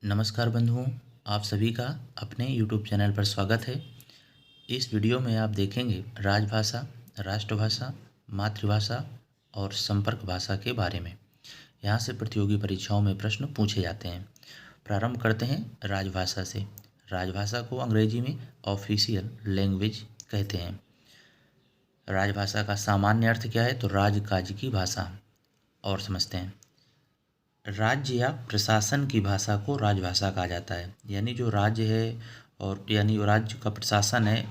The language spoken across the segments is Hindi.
नमस्कार बंधुओं, आप सभी का अपने YouTube चैनल पर स्वागत है। इस वीडियो में आप देखेंगे राजभाषा, राष्ट्रभाषा, मातृभाषा और संपर्क भाषा के बारे में। यहाँ से प्रतियोगी परीक्षाओं में प्रश्न पूछे जाते हैं। प्रारंभ करते हैं राजभाषा से। राजभाषा को अंग्रेजी में ऑफिशियल लैंग्वेज कहते हैं। राजभाषा का सामान्य अर्थ क्या है? तो राजकाज की भाषा। और समझते हैं, राज्य या प्रशासन की भाषा को राजभाषा कहा जाता है। यानी जो राज्य है और यानी जो राज्य का प्रशासन है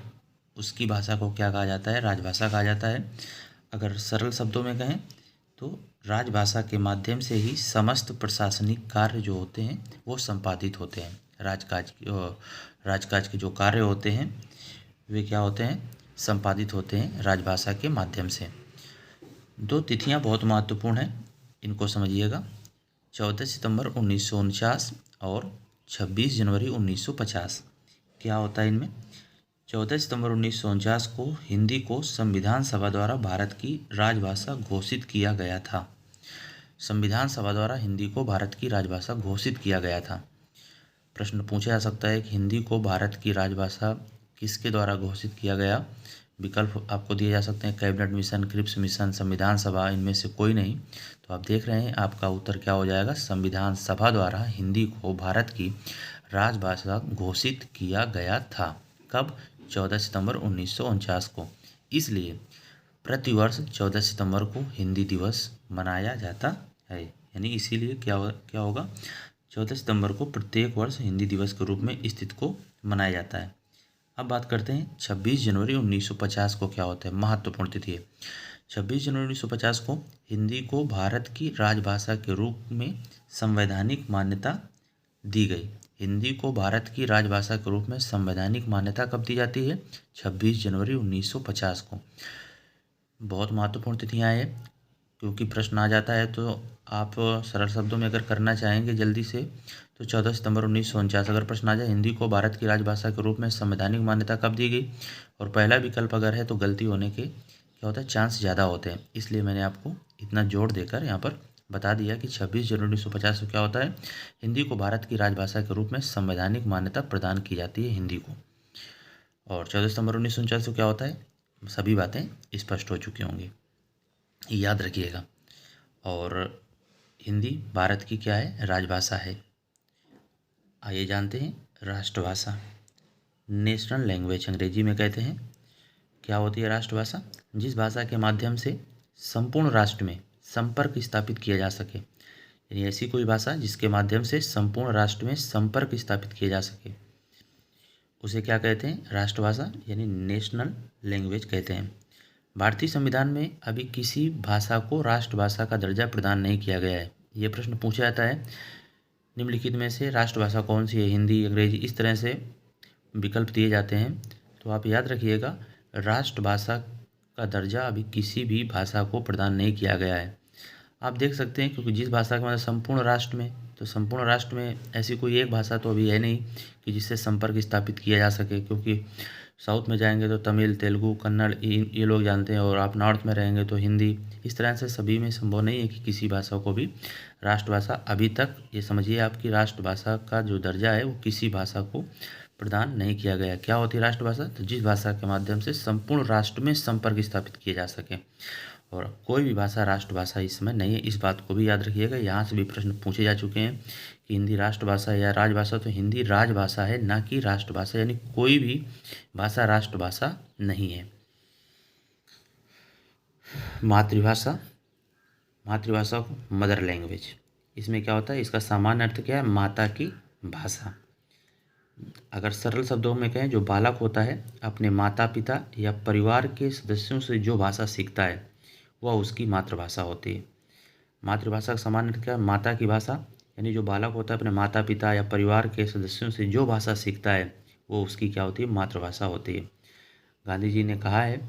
उसकी भाषा को क्या कहा जाता है? राजभाषा कहा जाता है। अगर सरल शब्दों में कहें तो राजभाषा के माध्यम से ही समस्त प्रशासनिक कार्य जो होते हैं वो संपादित होते हैं। राजकाज के जो कार्य होते हैं वे क्या होते हैं? संपादित होते हैं राजभाषा के माध्यम से। दो तिथियां बहुत महत्वपूर्ण हैं, इनको समझिएगा। 14 सितंबर 1949 और 26 जनवरी 1950। क्या होता है इनमें? 14 सितंबर 1949 को हिंदी को संविधान सभा द्वारा भारत की राजभाषा घोषित किया गया था। संविधान सभा द्वारा हिंदी को भारत की राजभाषा घोषित किया गया था। प्रश्न पूछा जा सकता है कि हिंदी को भारत की राजभाषा किसके द्वारा घोषित किया गया? विकल्प आपको दिए जा सकते हैं कैबिनेट मिशन, क्रिप्स मिशन, संविधान सभा, इनमें से कोई नहीं। तो आप देख रहे हैं आपका उत्तर क्या हो जाएगा? संविधान सभा द्वारा हिंदी को भारत की राजभाषा घोषित किया गया था। कब? 14 सितंबर 1949 को। इसलिए प्रतिवर्ष 14 सितंबर को हिंदी दिवस मनाया जाता है। यानी इसीलिए क्या होगा? 14 सितंबर को प्रत्येक वर्ष हिंदी दिवस के रूप में इस तिथि को मनाया जाता है। अब बात करते हैं 26 जनवरी 1950 को क्या होता है? महत्वपूर्ण तिथि है। 26 जनवरी 1950 को हिंदी को भारत की राजभाषा के रूप में संवैधानिक मान्यता दी गई। हिंदी को भारत की राजभाषा के रूप में संवैधानिक मान्यता कब दी जाती है? 26 जनवरी 1950 को। बहुत महत्वपूर्ण तिथियाँ हैं, क्योंकि प्रश्न आ जाता है तो आप सरल शब्दों में अगर करना चाहेंगे जल्दी से तो 14 सितंबर 1949। अगर प्रश्न आ जाए हिंदी को भारत की राजभाषा के रूप में संवैधानिक मान्यता कब दी गई, और पहला विकल्प अगर है तो गलती होने के क्या होता है? चांस ज़्यादा होते हैं। इसलिए मैंने आपको इतना जोड़ देकर यहाँ पर बता दिया कि 26 जनवरी 1950 को क्या होता है? हिंदी को भारत की राजभाषा के रूप में संवैधानिक मान्यता प्रदान की जाती है हिंदी को। और 14 सितंबर 1949 को क्या होता है? सभी बातें स्पष्ट हो चुकी होंगी, याद रखिएगा। और हिंदी भारत की क्या है? राजभाषा है। आइए जानते हैं राष्ट्रभाषा। नेशनल लैंग्वेज अंग्रेजी में कहते हैं। क्या होती है राष्ट्रभाषा? जिस भाषा के माध्यम से संपूर्ण राष्ट्र में संपर्क स्थापित किया जा सके। यानी ऐसी कोई भाषा जिसके माध्यम से संपूर्ण राष्ट्र में संपर्क स्थापित किया जा सके, उसे क्या कहते हैं? राष्ट्रभाषा यानी नेशनल लैंग्वेज कहते हैं। भारतीय संविधान में अभी किसी भाषा को राष्ट्रभाषा का दर्जा प्रदान नहीं किया गया है। ये प्रश्न पूछा जाता है, निम्नलिखित में से राष्ट्रभाषा कौन सी है? हिंदी, अंग्रेजी, इस तरह से विकल्प दिए जाते हैं। तो आप याद रखिएगा, राष्ट्रभाषा का दर्जा अभी किसी भी भाषा को प्रदान नहीं किया गया है। आप देख सकते हैं, क्योंकि जिस भाषा का मतलब संपूर्ण राष्ट्र में, तो संपूर्ण राष्ट्र में ऐसी कोई एक भाषा तो अभी है नहीं कि जिससे संपर्क स्थापित किया जा सके। क्योंकि साउथ में जाएंगे तो तमिल, तेलुगु, कन्नड़ ये लोग जानते हैं, और आप नॉर्थ में रहेंगे तो हिंदी। इस तरह से सभी में संभव नहीं है कि किसी भाषा को भी राष्ट्रभाषा अभी तक, ये समझिए आपकी राष्ट्रभाषा का जो दर्जा है वो किसी भाषा को प्रदान नहीं किया गया। क्या होती है राष्ट्रभाषा? तो जिस भाषा के माध्यम से संपूर्ण राष्ट्र में संपर्क स्थापित किए जा सके। और कोई भी भाषा राष्ट्रभाषा इस समय नहीं है, इस बात को भी याद रखिएगा। यहाँ से भी प्रश्न पूछे जा चुके हैं कि हिंदी राष्ट्रभाषा या राजभाषा। तो हिंदी राजभाषा है, ना कि राष्ट्रभाषा। यानी कोई भी भाषा राष्ट्रभाषा नहीं है। मातृभाषा, मातृभाषा को मदर लैंग्वेज, इसमें क्या होता है? इसका सामान्य अर्थ क्या है? माता की भाषा। अगर सरल शब्दों में कहें, जो बालक होता है अपने माता पिता या परिवार के सदस्यों से जो भाषा सीखता है वह उसकी मातृभाषा होती है। मातृभाषा का सामान्य अर्थ क्या है? माता की भाषा। यानी जो बालक होता है अपने माता पिता या परिवार के सदस्यों से जो भाषा सीखता है वो उसकी क्या होती है? मातृभाषा होती है। गांधी जी ने कहा है,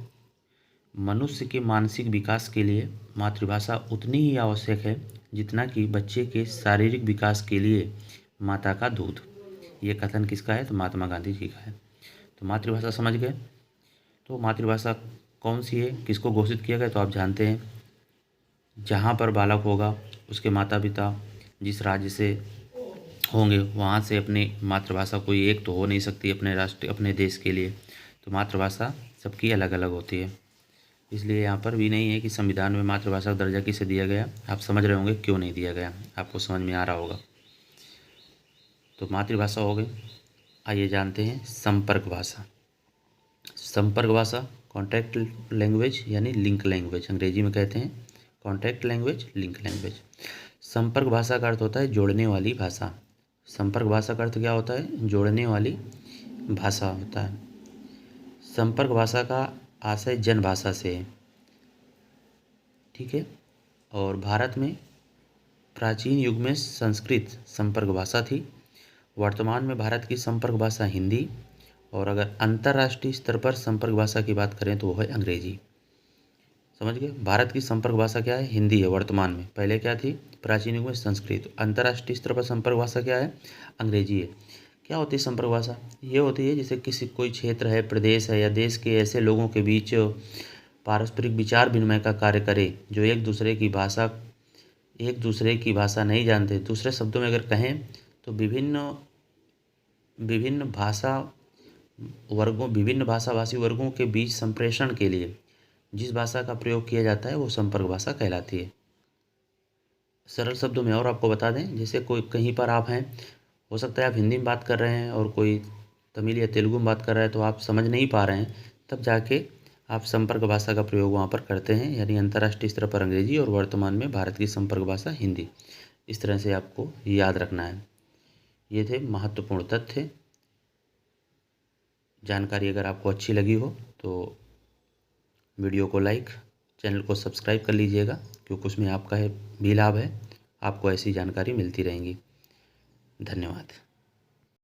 मनुष्य के मानसिक विकास के लिए मातृभाषा उतनी ही आवश्यक है जितना कि बच्चे के शारीरिक विकास के लिए माता का दूध। ये कथन किसका है? तो महात्मा गांधी जी का है। तो मातृभाषा समझ गए। तो मातृभाषा कौन सी है, किसको घोषित किया गया? तो आप जानते हैं, जहाँ पर बालक होगा उसके माता पिता जिस राज्य से होंगे, वहाँ से अपनी मातृभाषा कोई एक तो हो नहीं सकती अपने राष्ट्र अपने देश के लिए। तो मातृभाषा सबकी अलग अलग होती है, इसलिए यहाँ पर भी नहीं है कि संविधान में मातृभाषा का दर्जा किसे दिया गया। आप समझ रहे होंगे क्यों नहीं दिया गया, आपको समझ में आ रहा होगा। तो मातृभाषा हो गई। आइए जानते हैं संपर्क भाषा। संपर्क भाषा कॉन्टैक्ट लैंग्वेज यानी लिंक लैंग्वेज, अंग्रेजी में कहते हैं कॉन्टैक्ट लैंग्वेज, लिंक लैंग्वेज। संपर्क भाषा का अर्थ होता है जोड़ने वाली भाषा। संपर्क भाषा का अर्थ क्या होता है? जोड़ने वाली भाषा होता है। संपर्क भाषा का आशय जन भाषा से है, ठीक है। और भारत में प्राचीन युग में संस्कृत संपर्क भाषा थी। वर्तमान में भारत की संपर्क भाषा हिंदी, और अगर अंतर्राष्ट्रीय स्तर पर संपर्क भाषा की बात करें तो वो है अंग्रेजी। समझ गए? भारत की संपर्क भाषा क्या है? हिंदी है वर्तमान में। पहले क्या थी? प्राचीन युग में संस्कृत। अंतर्राष्ट्रीय स्तर पर संपर्क भाषा क्या है? अंग्रेजी है। क्या होती है संपर्क भाषा? ये होती है जैसे किसी कोई क्षेत्र है, प्रदेश है या देश के ऐसे लोगों के बीच पारस्परिक विचार विनिमय का कार्य करे जो एक दूसरे की भाषा नहीं जानते। दूसरे शब्दों में अगर कहें तो विभिन्न भाषाभाषी वर्गों के बीच संप्रेषण के लिए जिस भाषा का प्रयोग किया जाता है वो संपर्क भाषा कहलाती है। सरल शब्दों में और आपको बता दें, जैसे कोई कहीं पर आप हैं, हो सकता है आप हिंदी में बात कर रहे हैं और कोई तमिल या तेलुगु में बात कर रहा है, तो आप समझ नहीं पा रहे हैं, तब जाके आप संपर्क भाषा का प्रयोग वहाँ पर करते हैं, यानी अंतर्राष्ट्रीय स्तर पर अंग्रेजी और वर्तमान में भारत की संपर्क भाषा हिंदी। इस तरह से आपको याद रखना है। ये थे महत्वपूर्ण तथ्य। जानकारी अगर आपको अच्छी लगी हो तो वीडियो को लाइक, चैनल को सब्सक्राइब कर लीजिएगा, क्योंकि उसमें आपका भी लाभ है। आपको ऐसी जानकारी मिलती रहेंगी। धन्यवाद।